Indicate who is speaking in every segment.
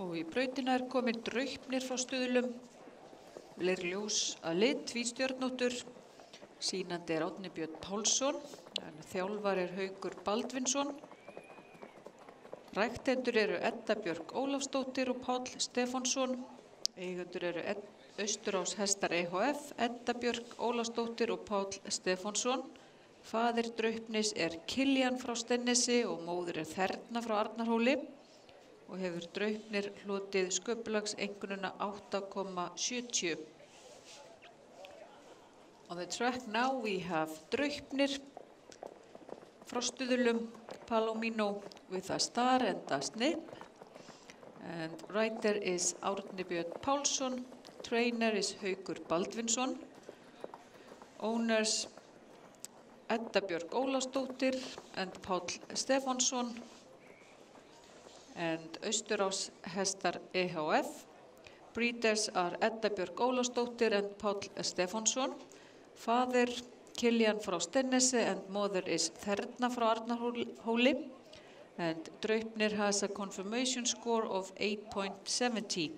Speaker 1: Og í brautina komin Draupnir frá Stuðlum. Ljós að lit, tvístjörnóttur. Sýnandi Árni Björn Pálsson. Þjálfar Haukur Baldvinsson. Ræktendur Edda Björk Ólafsdóttir og Páll Stefánsson. Eigendur Austurás Hestar EHF, Edda Björk Ólafsdóttir og Páll Stefánsson. Faðir Draupnis Kiljan frá Stennesi og móðir Þerna frá Arnarhóli og hefur Draupnir hlotið sköpulagseinkunnina 8,70. On the track now we have Draupnir frá Stuðlum, Palomino with a star and a snip. And rider is Árni Björn Pálsson. Trainer is Haukur Baldvinsson. Owners Edda Björk Ólafsdóttir and Páll Stefánsson. And Austurás Hestar EHF. Breeders are Edda Björk Ólafsdóttir and Páll Stefánsson. Father Kiljan frá Stennesi and mother is Þerna frá Arnarhóli. And Draupnir has a confirmation score of 8.70.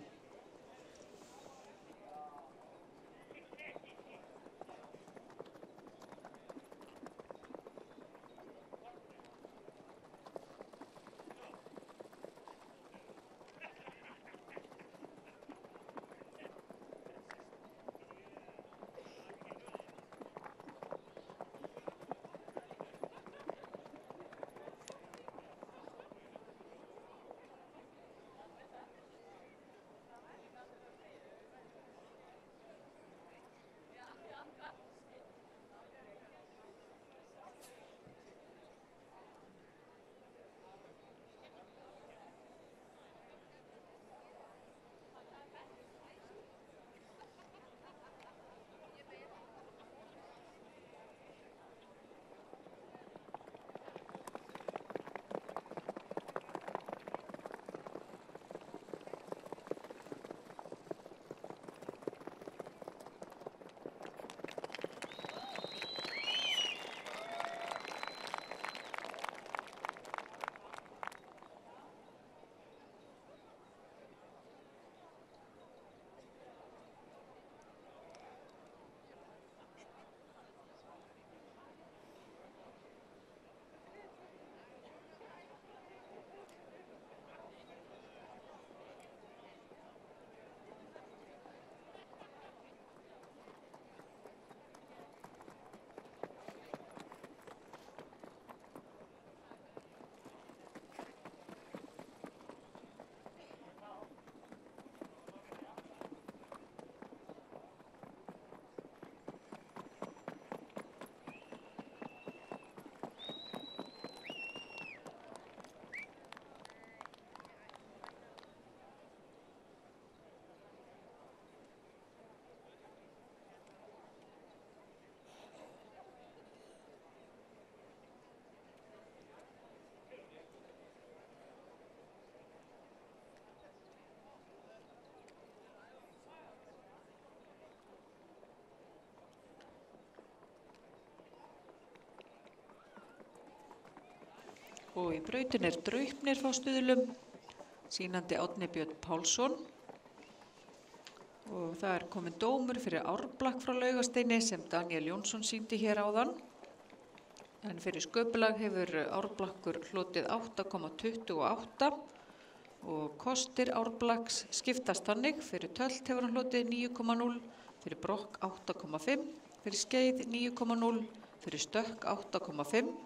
Speaker 1: Og í brautin Draupnir frá Stuðlum, sýnandi Árni Björn Pálsson. Og það komin dómur fyrir Árblakk frá Laugasteini sem Daniel Jónsson sýndi hér áðan. En fyrir sköpulag hefur Árblakkur hlotið 8,28 og kostir Árblakks skiptast þannig. Fyrir tölt hefur hann hlotið 9,0, fyrir brokk 8,5, fyrir skeið 9,0, fyrir stökk 8,5.